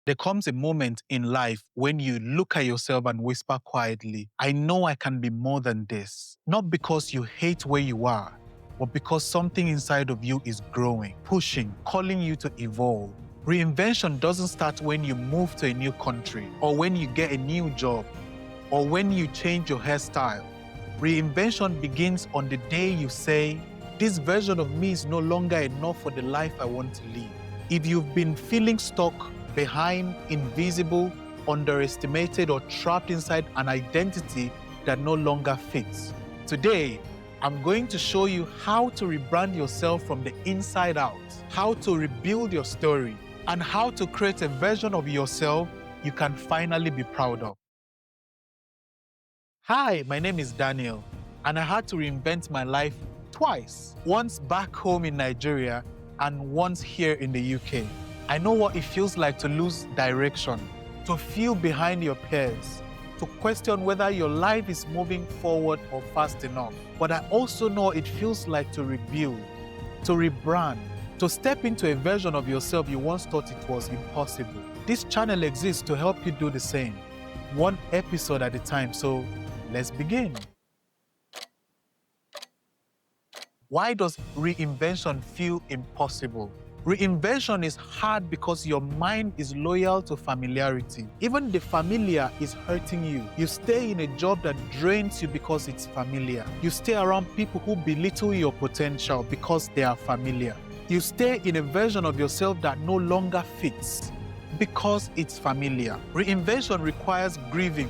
There comes a moment in life when you look at yourself and whisper quietly, I know I can be more than this. Not because you hate where you are, but because something inside of you is growing, pushing, calling you to evolve. Reinvention doesn't start when you move to a new country, or when you get a new job, or when you change your hairstyle. Reinvention begins on the day you say, this version of me is no longer enough for the life I want to live. If you've been feeling stuck, behind, invisible, underestimated, or trapped inside an identity that no longer fits, today, I'm going to show you how to rebrand yourself from the inside out, how to rebuild your story, and how to create a version of yourself you can finally be proud of. Hi, my name is Daniel, and I had to reinvent my life twice. Once back home in Nigeria and once here in the UK. I know what it feels like to lose direction, to feel behind your peers, to question whether your life is moving forward or fast enough. But I also know it feels like to rebuild, to rebrand, to step into a version of yourself you once thought it was impossible. This channel exists to help you do the same, one episode at a time, so let's begin. Why does reinvention feel impossible? Reinvention is hard because your mind is loyal to familiarity. Even the familiar is hurting you. You stay in a job that drains you because it's familiar. You stay around people who belittle your potential because they are familiar. You stay in a version of yourself that no longer fits because it's familiar. Reinvention requires grieving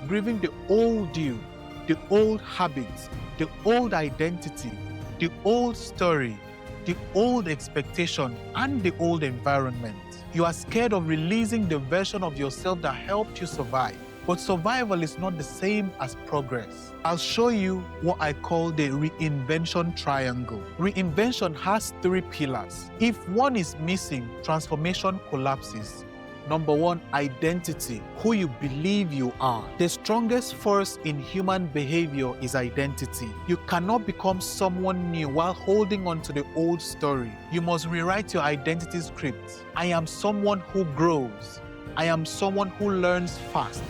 the old you, the old habits, the old identity, the old story, the old expectation, and the old environment. You are scared of releasing the version of yourself that helped you survive. But survival is not the same as progress. I'll show you what I call the Reinvention Triangle. Reinvention has 3 pillars. If one is missing, transformation collapses. Number 1, identity, who you believe you are. The strongest force in human behavior is identity. You cannot become someone new while holding on to the old story. You must rewrite your identity script. I am someone who grows. I am someone who learns fast.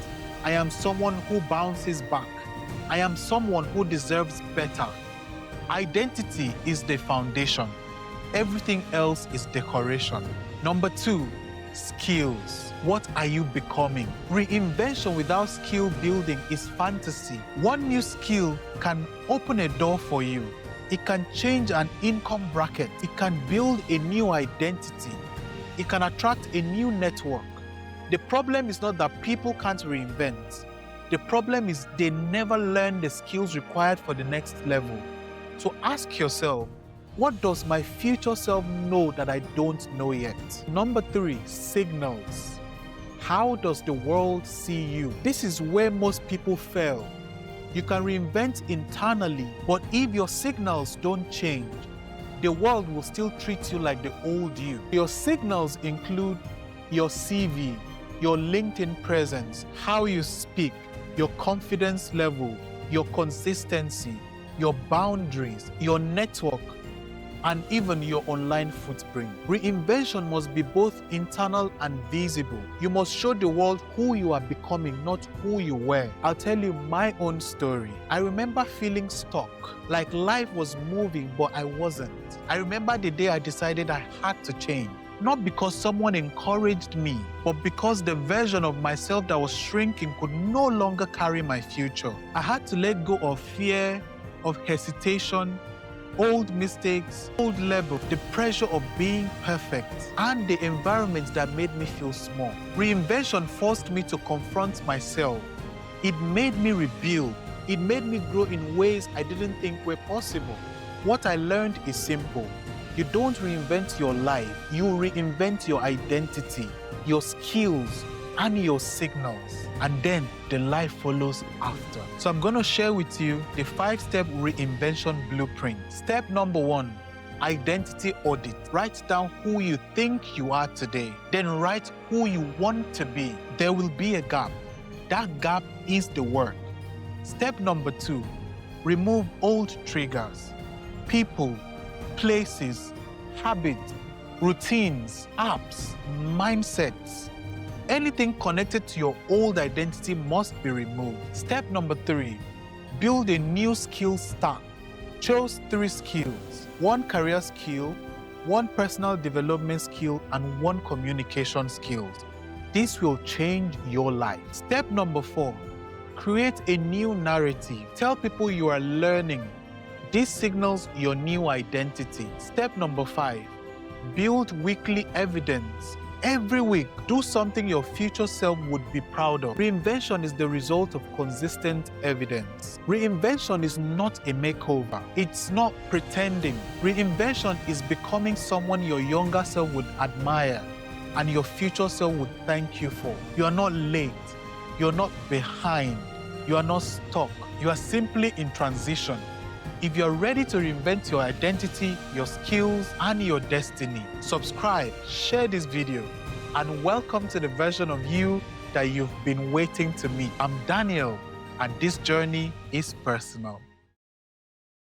I am someone who bounces back. I am someone who deserves better. Identity is the foundation. Everything else is decoration. Number 2, skills. What are you becoming? Reinvention without skill building is fantasy. One new skill can open a door for you. It can change an income bracket. It can build a new identity. It can attract a new network. The problem is not that people can't reinvent. The problem is they never learn the skills required for the next level. So ask yourself, what does my future self know that I don't know yet? Number 3, signals. How does the world see you? This is where most people fail. You can reinvent internally, but if your signals don't change, the world will still treat you like the old you. Your signals include your CV, your LinkedIn presence, how you speak, your confidence level, your consistency, your boundaries, your network, and even your online footprint. Reinvention must be both internal and visible. You must show the world who you are becoming, not who you were. I'll tell you my own story. I remember feeling stuck, like life was moving, but I wasn't. I remember the day I decided I had to change. Not because someone encouraged me, but because the version of myself that was shrinking could no longer carry my future. I had to let go of fear, of hesitation, old mistakes, old label, the pressure of being perfect, and the environment that made me feel small. Reinvention forced me to confront myself. It made me rebuild. It made me grow in ways I didn't think were possible. What I learned is simple. You don't reinvent your life, you reinvent your identity, your skills, and your signals. And then the life follows after. So I'm going to share with you the 5-step reinvention blueprint. Step number 1, identity audit. Write down who you think you are today. Then write who you want to be. There will be a gap. That gap is the work. Step number 2, remove old triggers. People, places, habits, routines, apps, mindsets. Anything connected to your old identity must be removed. Step number 3, build a new skill stack. Choose 3 skills: 1 career skill, 1 personal development skill, and 1 communication skill. This will change your life. Step number 4, create a new narrative. Tell people you are learning. This signals your new identity. Step number 5, build weekly evidence. Every week, do something your future self would be proud of. Reinvention is the result of consistent evidence. Reinvention is not a makeover. It's not pretending. Reinvention is becoming someone your younger self would admire and your future self would thank you for. You are not late. You're not behind. You are not stuck. You are simply in transition. If you're ready to reinvent your identity, your skills, and your destiny, subscribe, share this video, and welcome to the version of you that you've been waiting to meet. I'm Daniel, and this journey is personal.